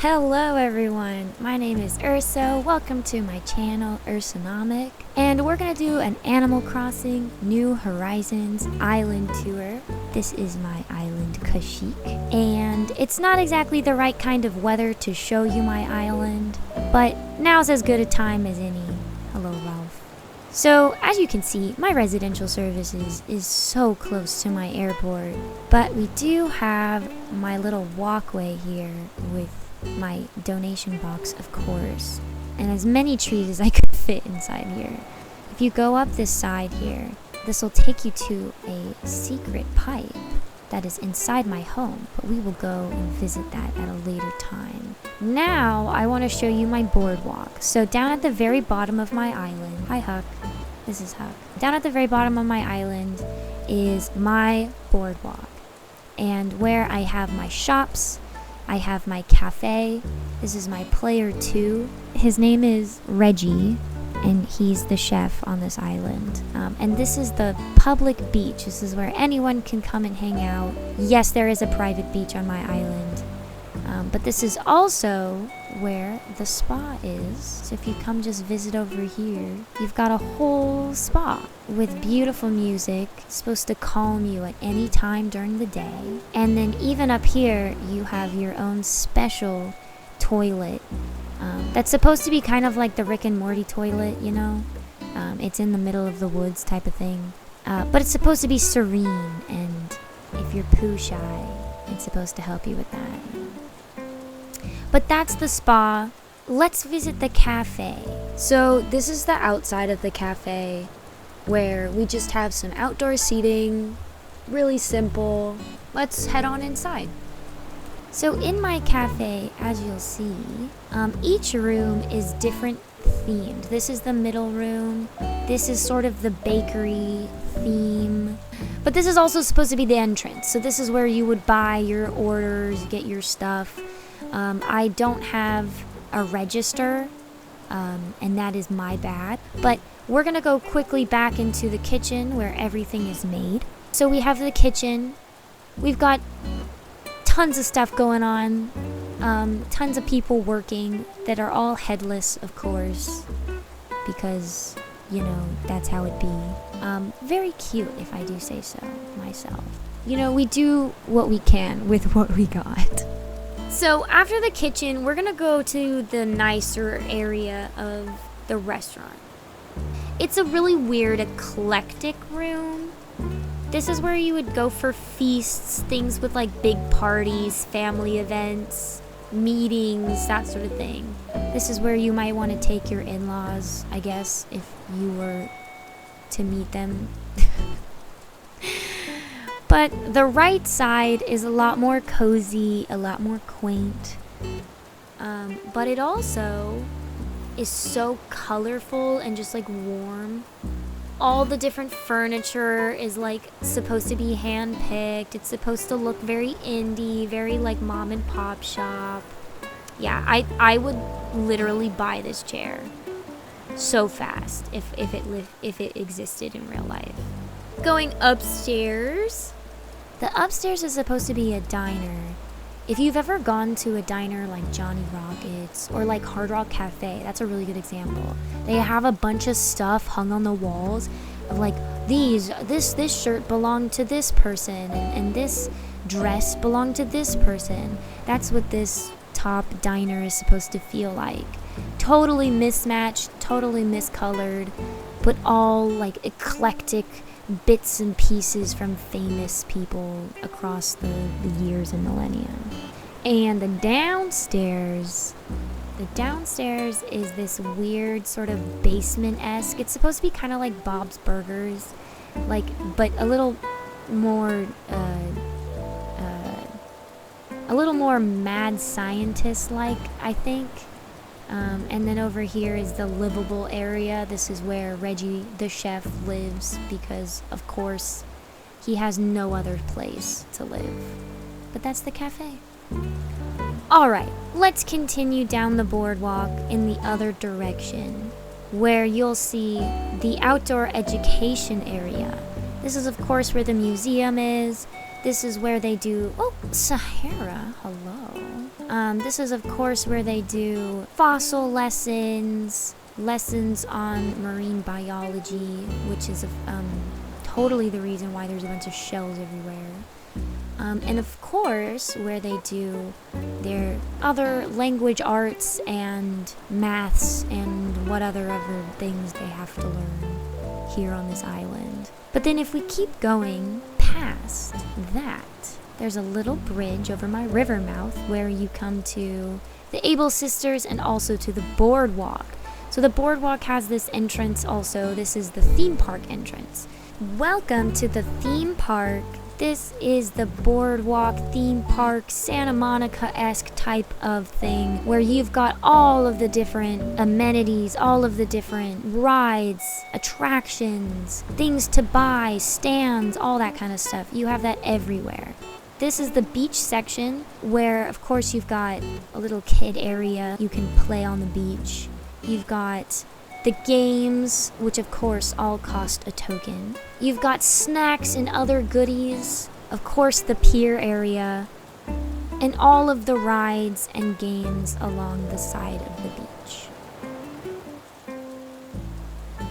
Hello everyone, my name is Urso. Welcome to my channel, Ursonomic. And we're gonna do an Animal Crossing New Horizons island tour. This is my island, Kashyyk. And it's not exactly the right kind of weather to show you my island, but now's as good a time as any. Hello, Ralph. So, as you can see, my residential services is so close to my airport, but we do have my little walkway here with my donation box, of course, and as many trees as I could fit inside here. If you go up this side here, this will take you to a secret pipe that is inside my home, but we will go and visit that at a later time. Now, I want to show you my boardwalk. So down at the very bottom of my island, hi Huck, this is Huck. Down at the very bottom of my island is my boardwalk, and where I have my shops, I have my cafe. This is my player 2. His name is Reggie, and he's the chef on this island. And this is the public beach. This is where anyone can come and hang out. Yes, there is a private beach on my island, but this is also where the spa is. So if you come just visit over here, you've got a whole spa with beautiful music, supposed to calm you at any time during the day. And then even up here, you have your own special toilet that's supposed to be kind of like the Rick and Morty toilet, you know? It's in the middle of the woods type of thing. But it's supposed to be serene, and if you're poo shy, it's supposed to help you with that. But that's the spa. Let's visit the cafe. So this is the outside of the cafe, where we just have some outdoor seating, really simple. Let's head on inside. So in my cafe, as you'll see, each room is different themed. This is the middle room. This is sort of the bakery theme. But this is also supposed to be the entrance. So this is where you would buy your orders, get your stuff. I don't have a register, and that is my bad. But we're gonna go quickly back into the kitchen where everything is made. So we have the kitchen. We've got tons of stuff going on, tons of people working that are all headless, of course, because, you know, that's how it be. Very cute, if I do say so myself. You know, we do what we can with what we got. So after the kitchen, we're gonna go to the nicer area of the restaurant. It's a really weird, eclectic room. This is where you would go for feasts, things with like big parties, family events, meetings, that sort of thing. This is where you might want to take your in-laws, I guess, if you were to meet them. But the right side is a lot more cozy, a lot more quaint. But it also is so colorful and just like warm. All the different furniture is like supposed to be hand-picked. It's supposed to look very indie, very like mom and pop shop. Yeah, I would literally buy this chair so fast if it existed in real life. Going upstairs. The upstairs is supposed to be a diner. If you've ever gone to a diner like Johnny Rockets or like Hard Rock Cafe, that's a really good example. They have a bunch of stuff hung on the walls of like this shirt belonged to this person, and this dress belonged to this person. That's what this top diner is supposed to feel like. Totally mismatched, totally miscolored, but all like eclectic bits and pieces from famous people across the years and millennia. And the downstairs is this weird sort of basement-esque. It's supposed to be kind of like Bob's Burgers, like, but a little more mad scientist-like, I think. And then over here is the livable area. This is where Reggie, the chef, lives because, of course, he has no other place to live. But that's the cafe. Alright, let's continue down the boardwalk in the other direction, where you'll see the outdoor education area. This is, of course, where the museum is. This is where they do... Oh, Sahara, hello. This is, of course, where they do fossil lessons, lessons on marine biology, which is totally the reason why there's a bunch of shells everywhere. And of course, where they do their other language arts and maths and what other things they have to learn here on this island. But then if we keep going past that, there's a little bridge over my river mouth where you come to the Able Sisters and also to the boardwalk. So the boardwalk has this entrance also. This is the theme park entrance. Welcome to the theme park. This is the boardwalk theme park, Santa Monica-esque type of thing where you've got all of the different amenities, all of the different rides, attractions, things to buy, stands, all that kind of stuff. You have that everywhere. This is the beach section where, of course, you've got a little kid area. You can play on the beach. You've got the games, which of course all cost a token. You've got snacks and other goodies. Of course, the pier area. And all of the rides and games along the side of the beach.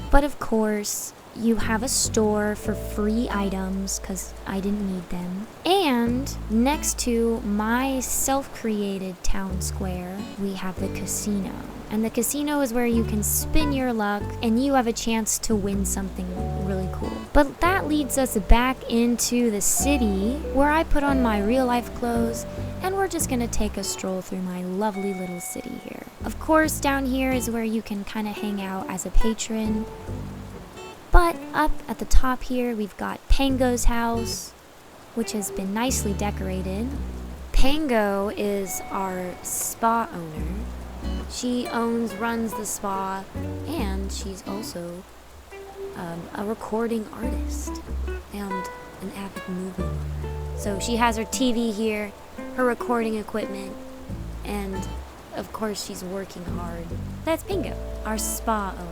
But of course, you have a store for free items because I didn't need them. And next to my self-created town square, we have the casino. And the casino is where you can spin your luck and you have a chance to win something really cool. But that leads us back into the city where I put on my real life clothes and we're just gonna take a stroll through my lovely little city here. Of course, down here is where you can kind of hang out as a patron. But up at the top here, we've got Pango's house, which has been nicely decorated. Pango is our spa owner. She runs the spa, and she's also a recording artist and an avid movie lover. So she has her TV here, her recording equipment, and of course she's working hard. That's Pango, our spa owner.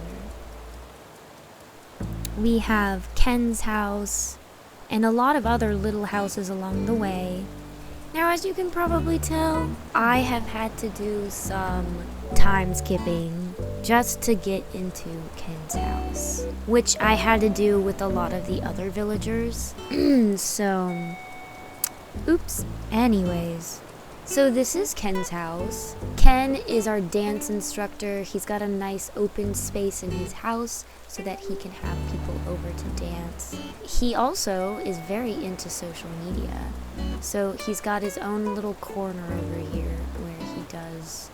We have Ken's house and a lot of other little houses along the way. Now, as you can probably tell, I have had to do some time skipping just to get into Ken's house, which I had to do with a lot of the other villagers. So, oops. Anyways, so this is Ken's house. Ken is our dance instructor. He's got a nice open space in his house so that he can have people over to dance. He also is very into social media. So he's got his own little corner over here where he does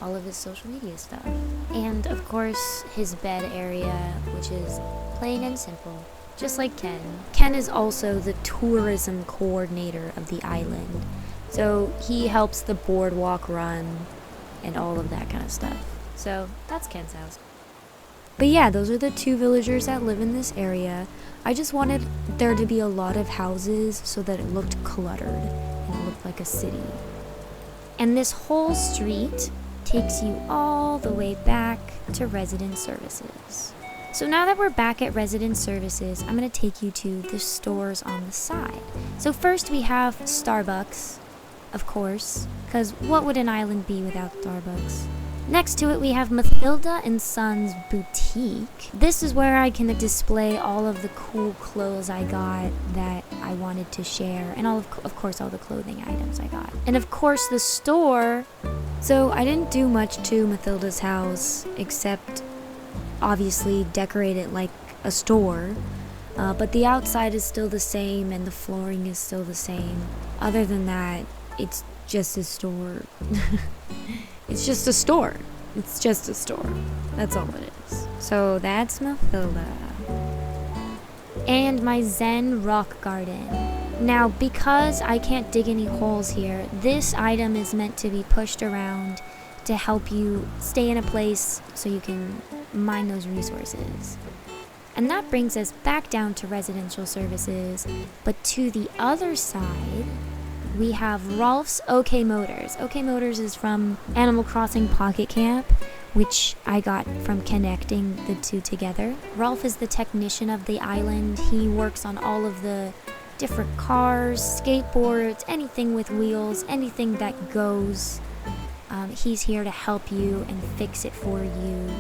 all of his social media stuff. And of course, his bed area, which is plain and simple, just like Ken. Ken is also the tourism coordinator of the island. So he helps the boardwalk run and all of that kind of stuff. So that's Ken's house. But yeah, those are the two villagers that live in this area. I just wanted there to be a lot of houses so that it looked cluttered and it looked like a city. And this whole street takes you all the way back to resident services. So now that we're back at resident services, I'm going to take you to the stores on the side. So first we have Starbucks, of course, because what would an island be without Starbucks? Next to it, we have Mathilda and Sons Boutique. This is where I can display all of the cool clothes I got that I wanted to share, and of course, all the clothing items I got. And of course, the store. So I didn't do much to Mathilda's house, except obviously decorate it like a store. But the outside is still the same, and the flooring is still the same. Other than that, it's just a store. It's just a store. It's just a store. That's all it is. So that's Mathilda. And my Zen rock garden. Now, because I can't dig any holes here, this item is meant to be pushed around to help you stay in a place so you can mine those resources. And that brings us back down to residential services, but to the other side, we have Rolf's OK Motors. OK Motors is from Animal Crossing Pocket Camp, which I got from connecting the two together. Rolf is the technician of the island. He works on all of the different cars, skateboards, anything with wheels, anything that goes. He's here to help you and fix it for you.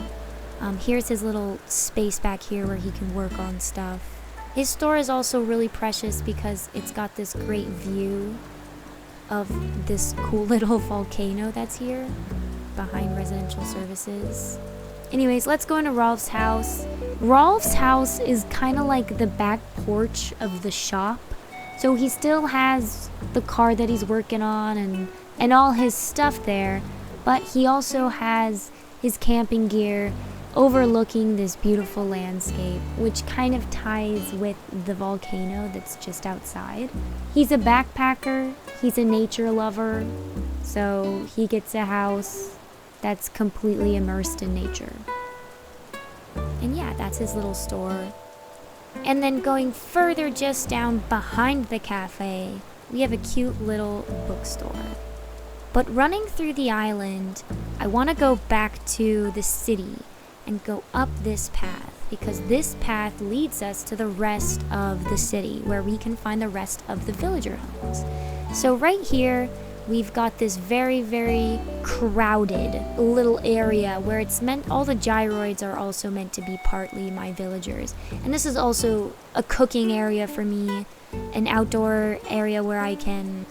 Here's his little space back here where he can work on stuff. His store is also really precious because it's got this great view of this cool little volcano that's here behind residential services. Anyways, let's go into Rolf's house. Rolf's house is kind of like the back porch of the shop. So he still has the car that he's working on and all his stuff there, but he also has his camping gear overlooking this beautiful landscape, which kind of ties with the volcano that's just outside. He's a backpacker, he's a nature lover, so he gets a house that's completely immersed in nature. And yeah, that's his little store. And then going further just down behind the cafe, we have a cute little bookstore. But running through the island, I want to go back to the city and go up this path, because this path leads us to the rest of the city where we can find the rest of the villager homes. So right here, we've got this very, very crowded little area where it's meant, all the gyroids are also meant to be partly my villagers. And this is also a cooking area for me, an outdoor area where I can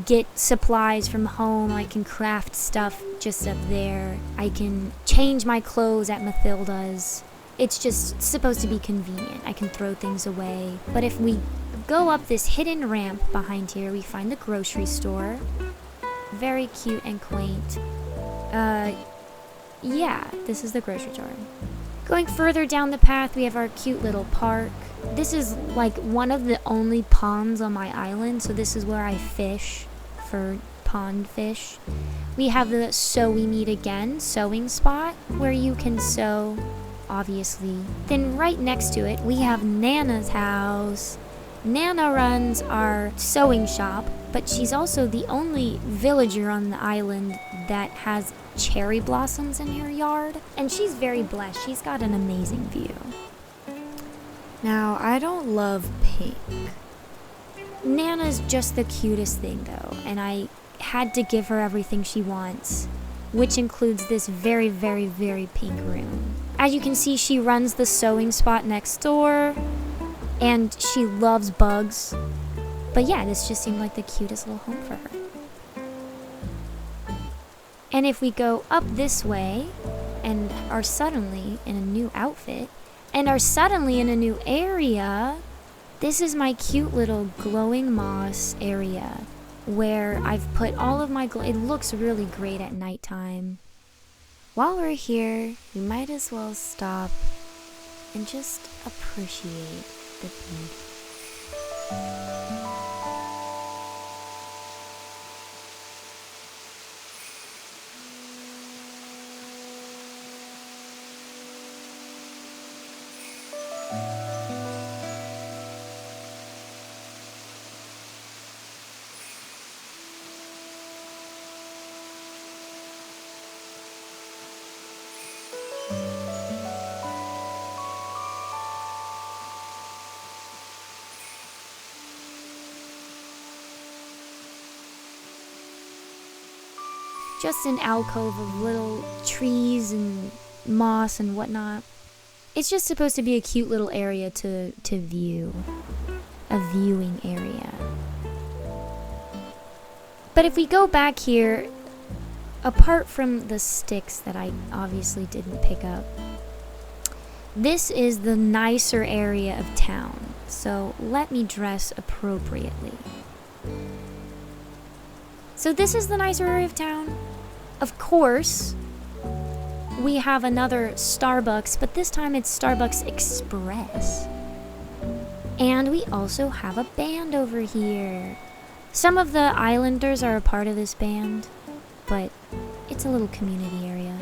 get supplies from home. I can craft stuff just up there. I can change my clothes at Mathilda's. It's just supposed to be convenient. I can throw things away. But if we go up this hidden ramp behind here, we find the grocery store. Very cute and quaint. Yeah, this is the grocery store. Going further down the path, we have our cute little park. This is like one of the only ponds on my island, so this is where I fish for pond fish. We have the Sew We Meet Again sewing spot where you can sew, obviously. Then right next to it, we have Nana's house. Nana runs our sewing shop, but she's also the only villager on the island that has cherry blossoms in her yard. And she's very blessed. She's got an amazing view. Now, I don't love pink. Nana's just the cutest thing though, and I had to give her everything she wants, which includes this very, very, very pink room. As you can see, she runs the sewing spot next door, and she loves bugs. But yeah, this just seemed like the cutest little home for her. And if we go up this way and are suddenly in a new outfit and are suddenly in a new area, this is my cute little glowing moss area where I've put all of my it looks really great at nighttime. While we're here, we might as well stop and just appreciate the beauty. Just an alcove of little trees and moss and whatnot. It's just supposed to be a cute little area to view. A viewing area. But if we go back here, apart from the sticks that I obviously didn't pick up, this is the nicer area of town. So let me dress appropriately. So this is the nicer area of town. Of course, we have another Starbucks, but this time it's Starbucks Express. And we also have a band over here. Some of the islanders are a part of this band, but it's a little community area.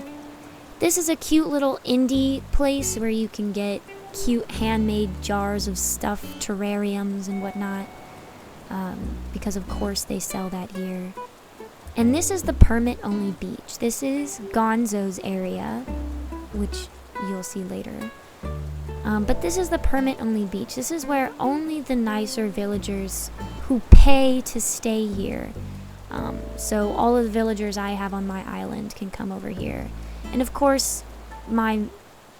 This is a cute little indie place where you can get cute handmade jars of stuff, terrariums and whatnot, because of course they sell that here. And this is the permit-only beach. This is Gonzo's area, which you'll see later. But this is the permit-only beach. This is where only the nicer villagers who pay to stay here. So all of the villagers I have on my island can come over here. And of course, my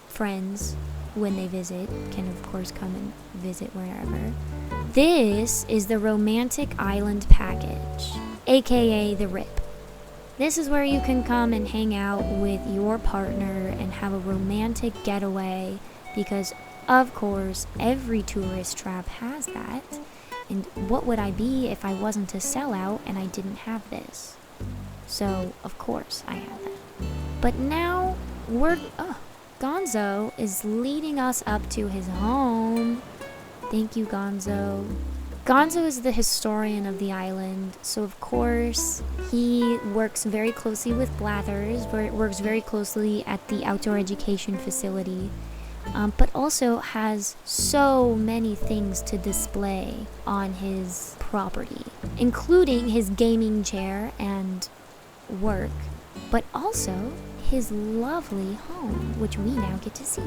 friends, when they visit, can of course come and visit wherever. This is the Romantic Island Package, aka the RIP. This is where you can come and hang out with your partner and have a romantic getaway, because of course every tourist trap has that. And what would I be if I wasn't a sellout and I didn't have this? So of course I have that. But now Gonzo is leading us up to his home. Thank you, Gonzo. Gonzo is the historian of the island, so of course he works very closely with Blathers, works very closely at the outdoor education facility, but also has so many things to display on his property, including his gaming chair and work, but also his lovely home, which we now get to see.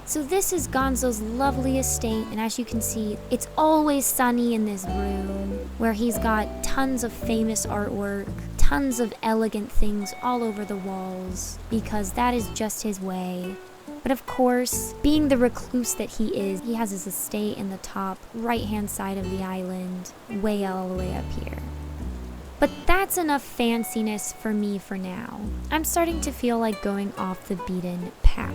So this is Gonzo's lovely estate, and as you can see, it's always sunny in this room, where he's got tons of famous artwork, tons of elegant things all over the walls, because that is just his way. But of course, being the recluse that he is, he has his estate in the top right-hand side of the island, way all the way up here. But that's enough fanciness for me for now. I'm starting to feel like going off the beaten path.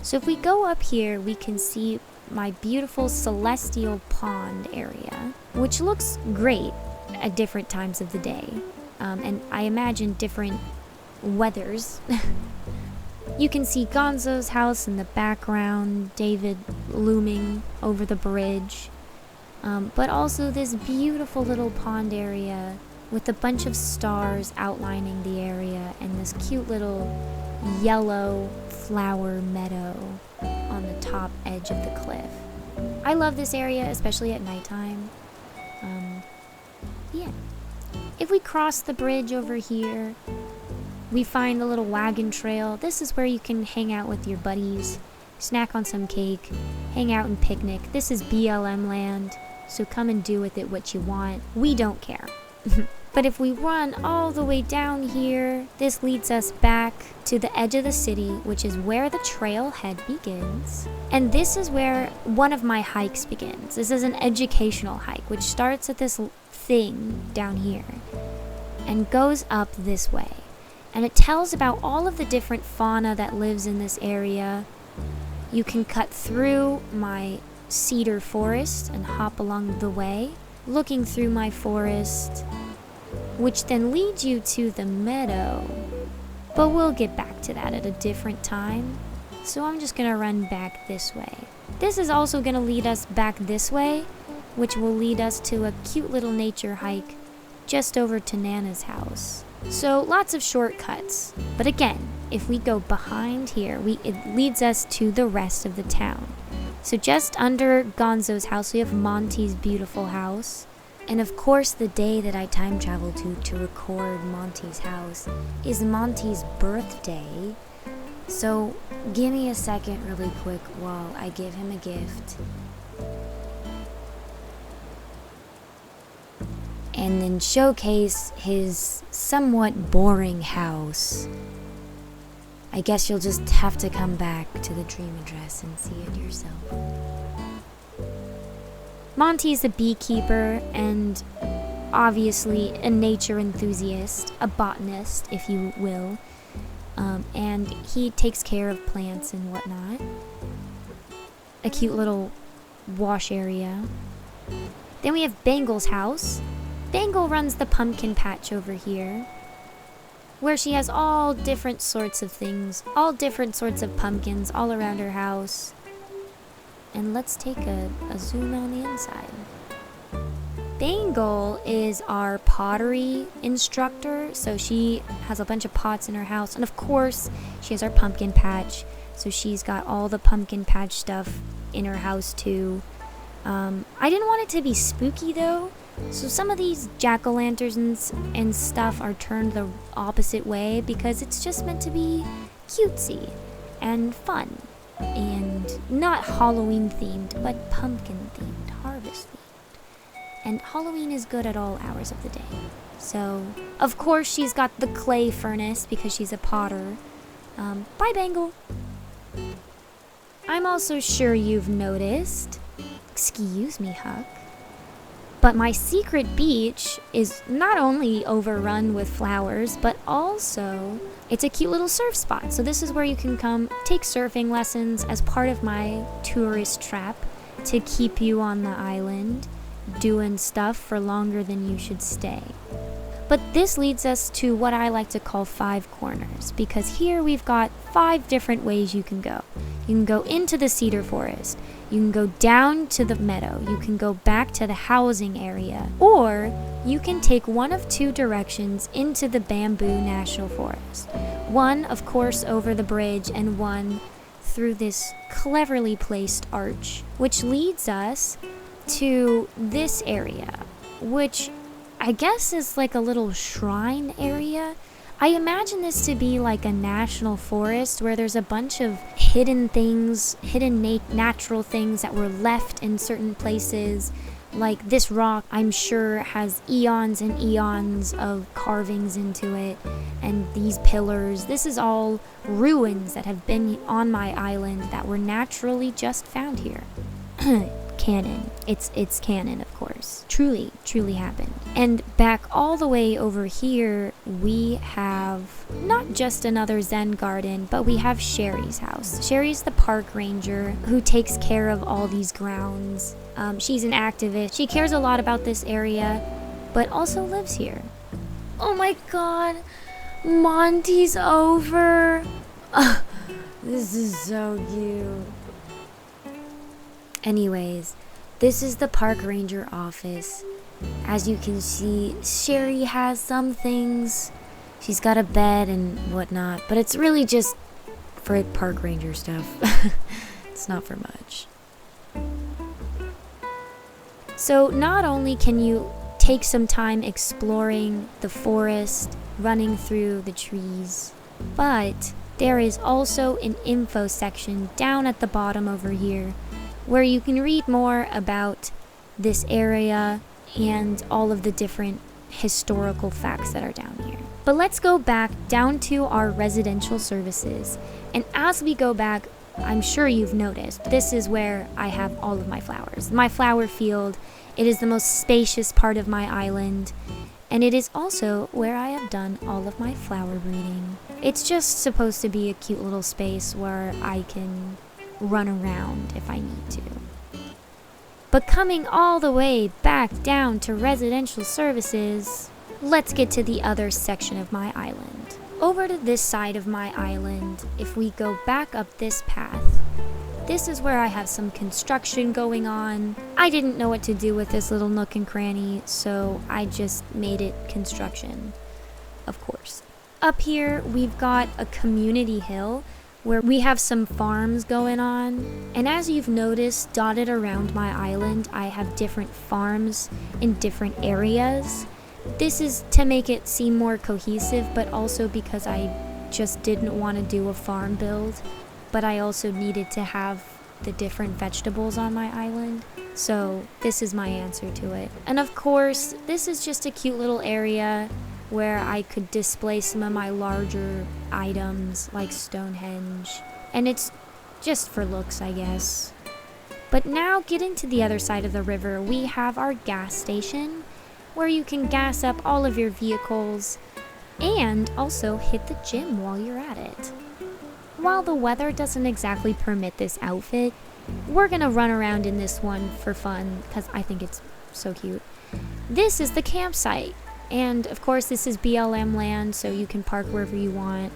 So if we go up here, we can see my beautiful celestial pond area, which looks great at different times of the day. And I imagine different weathers. You can see Gonzo's house in the background, David looming over the bridge. But also this beautiful little pond area with a bunch of stars outlining the area and this cute little yellow flower meadow on the top edge of the cliff. I love this area, especially at nighttime. Yeah. If we cross the bridge over here, we find a little wagon trail. This is where you can hang out with your buddies, snack on some cake, hang out and picnic. This is BLM land, so come and do with it what you want. We don't care. But if we run all the way down here, this leads us back to the edge of the city, which is where the trailhead begins. And this is where one of my hikes begins. This is an educational hike, which starts at this thing down here and goes up this way. And it tells about all of the different fauna that lives in this area. You can cut through my cedar forest and hop along the way, looking through my forest, which then leads you to the meadow. But we'll get back to that at a different time. So I'm just gonna run back this way. This is also gonna lead us back this way, which will lead us to a cute little nature hike just over to Nana's house. So lots of shortcuts. But again, if we go behind here, it leads us to the rest of the town. So just under Gonzo's house, we have Monty's beautiful house. And of course, the day that I time travel to record Monty's house is Monty's birthday. So give me a second really quick while I give him a gift. And then showcase his somewhat boring house. I guess you'll just have to come back to the dream address and see it yourself. Monty's a beekeeper and obviously a nature enthusiast, a botanist, if you will. And he takes care of plants and whatnot. A cute little wash area. Then we have Bangle's house. Bangle runs the pumpkin patch over here, where she has all different sorts of things, all different sorts of pumpkins all around her house. And let's take a zoom on the inside. Bangle is our pottery instructor, so she has a bunch of pots in her house. And of course, she has our pumpkin patch, so she's got all the pumpkin patch stuff in her house too. I didn't want it to be spooky though, so some of these jack-o'-lanterns and stuff are turned the opposite way because it's just meant to be cutesy and fun. and not Halloween themed, but pumpkin themed, harvest themed. And Halloween is good at all hours of the day. So, of course, she's got the clay furnace because she's a potter. Bye, Bangle. I'm also sure you've noticed, excuse me, Huck, but my secret beach is not only overrun with flowers, but also it's a cute little surf spot. So this is where you can come take surfing lessons as part of my tourist trap to keep you on the island doing stuff for longer than you should stay. But this leads us to what I like to call 5 corners, because here we've got 5 different ways you can go. You can go into the cedar forest, you can go down to the meadow, you can go back to the housing area, or you can take one of 2 directions into the Bamboo National Forest. One, of course, over the bridge, and one through this cleverly placed arch, which leads us to this area, which I guess is like a little shrine area. I imagine this to be like a national forest where there's a bunch of hidden things, natural things that were left in certain places. Like this rock, I'm sure, has eons and eons of carvings into it. And these pillars, this is all ruins that have been on my island that were naturally just found here. Canon. It's canon, of course. Truly happened. And back all the way over here, we have not just another Zen garden, but we have Sherry's house. Sherry's the park ranger who takes care of all these grounds. She's an activist. She cares a lot about this area, but also lives here. Oh my god, Monty's over. This is so cute. Anyways, this is the park ranger office. As you can see, Sherry has some things. She's got a bed and whatnot, but it's really just for park ranger stuff. It's not for much. So not only can you take some time exploring the forest, running through the trees, but there is also an info section down at the bottom over here where you can read more about this area and all of the different historical facts that are down here. But let's go back down to our residential services. And as we go back, I'm sure you've noticed, this is where I have all of my flowers. My flower field, it is the most spacious part of my island. And it is also where I have done all of my flower breeding. It's just supposed to be a cute little space where I can run around if I need to. But coming all the way back down to residential services, let's get to the other section of my island. Over to this side of my island, if we go back up this path, this is where I have some construction going on. I didn't know what to do with this little nook and cranny, so I just made it construction, of course. Up here, we've got a community hill where we have some farms going on. And as you've noticed, dotted around my island, I have different farms in different areas. This is to make it seem more cohesive, but also because I just didn't want to do a farm build, but I also needed to have the different vegetables on my island. So this is my answer to it. And of course, this is just a cute little area where I could display some of my larger items like Stonehenge. And it's just for looks, I guess. But now getting to the other side of the river, we have our gas station where you can gas up all of your vehicles and also hit the gym while you're at it. While the weather doesn't exactly permit this outfit, we're gonna run around in this one for fun because I think it's so cute. This is the campsite. And of course this is BLM land, so you can park wherever you want.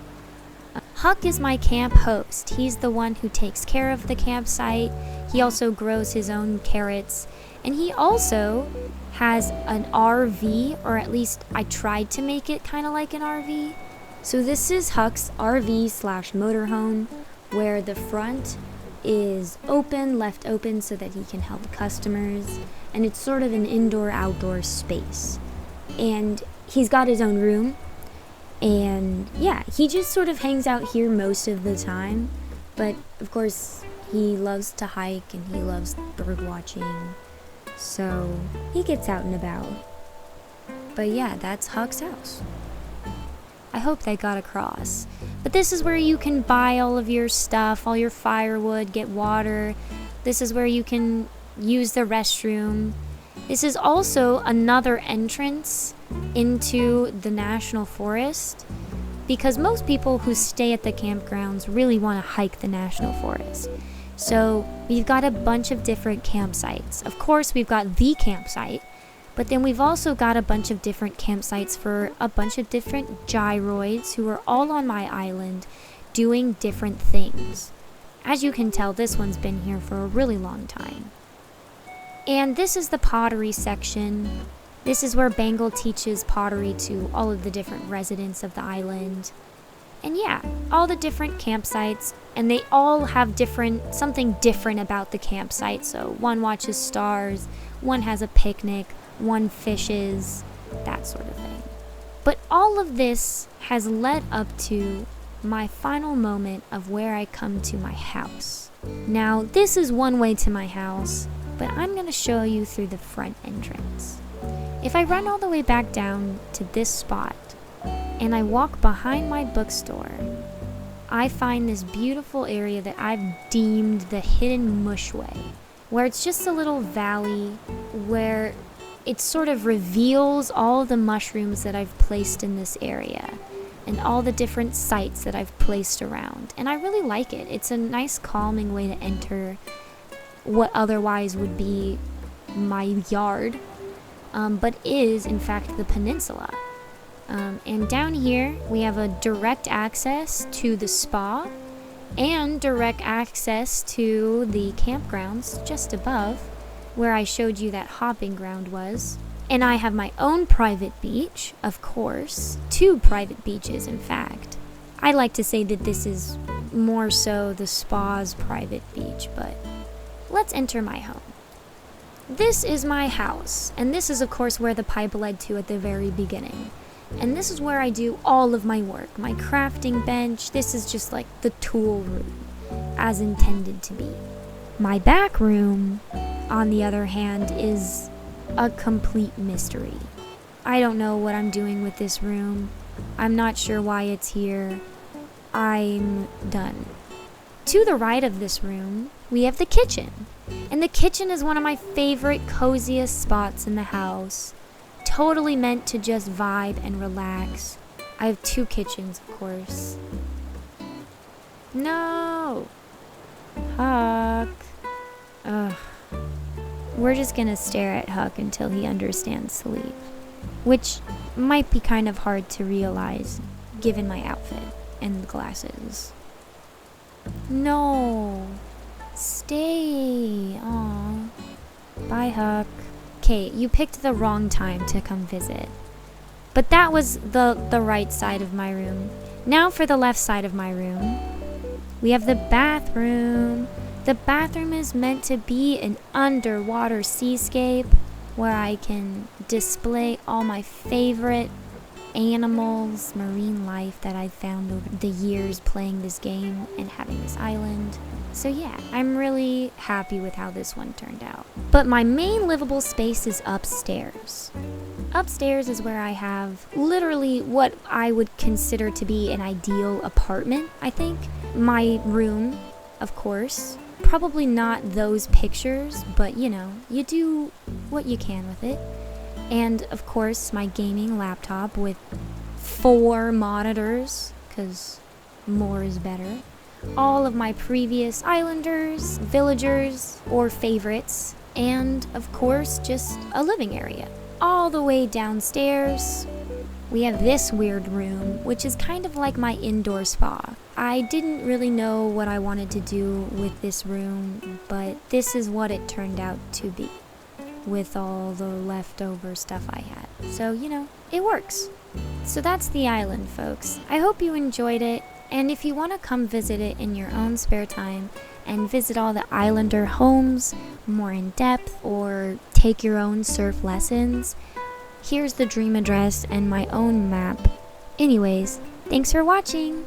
Huck is my camp host. He's the one who takes care of the campsite. He also grows his own carrots. And he also has an RV, or at least I tried to make it kind of like an RV. So this is Huck's RV/motorhome, where the front is open, left open so that he can help customers. And it's sort of an indoor-outdoor space. And he's got his own room, and yeah, he just sort of hangs out here most of the time. But of course, he loves to hike and he loves bird watching, so he gets out and about. But yeah, that's Huck's house. I hope they got across. But this is where you can buy all of your stuff, all your firewood, get water. This is where you can use the restroom. This is also another entrance into the national forest, because most people who stay at the campgrounds really want to hike the national forest. So we've got a bunch of different campsites. Of course, we've got the campsite, but then we've also got a bunch of different campsites for a bunch of different gyroids who are all on my island doing different things. As you can tell, this one's been here for a really long time. And this is the pottery section. This is where Bengal teaches pottery to all of the different residents of the island. And yeah, all the different campsites, and they all have something different about the campsite. So one watches stars, one has a picnic, one fishes, that sort of thing. But all of this has led up to my final moment of where I come to my house. Now, this is one way to my house, but I'm going to show you through the front entrance. If I run all the way back down to this spot, and I walk behind my bookstore, I find this beautiful area that I've deemed the hidden mushway, where it's just a little valley where it sort of reveals all the mushrooms that I've placed in this area and all the different sites that I've placed around. And I really like it. It's a nice calming way to enter what otherwise would be my yard, but is in fact the peninsula. And down here we have a direct access to the spa and direct access to the campgrounds just above where I showed you that hopping ground was. And I have my own private beach, of course. 2 private beaches, in fact. I like to say that this is more so the spa's private beach, but let's enter my home. This is my house, and this is of course where the pipe led to at the very beginning. And this is where I do all of my work, my crafting bench. This is just like the tool room, as intended to be. My back room, on the other hand, is a complete mystery. I don't know what I'm doing with this room. I'm not sure why it's here. I'm done. To the right of this room, we have the kitchen. And the kitchen is one of my favorite, coziest spots in the house. Totally meant to just vibe and relax. I have 2 kitchens, of course. No! Huck. Ugh. We're just gonna stare at Huck until he understands sleep. Which might be kind of hard to realize, given my outfit and the glasses. No! Stay! Aw. Bye, Huck. Okay, you picked the wrong time to come visit. But that was the right side of my room. Now for the left side of my room. We have the bathroom. The bathroom is meant to be an underwater seascape where I can display all my favorite animals, marine life that I've found over the years playing this game and having this island. So yeah, I'm really happy with how this one turned out. But my main livable space is upstairs. Upstairs is where I have literally what I would consider to be an ideal apartment, I think. My room, of course. Probably not those pictures, but you know, you do what you can with it. And of course, my gaming laptop with 4 monitors, because more is better. All of my previous islanders, villagers, or favorites, and of course, just a living area. All the way downstairs, we have this weird room, which is kind of like my indoor spa. I didn't really know what I wanted to do with this room, but this is what it turned out to be, with all the leftover stuff I had. So, you know, it works. So that's the island, folks. I hope you enjoyed it, and if you want to come visit it in your own spare time and visit all the islander homes more in depth or take your own surf lessons, here's the dream address and my own map. Anyways, thanks for watching!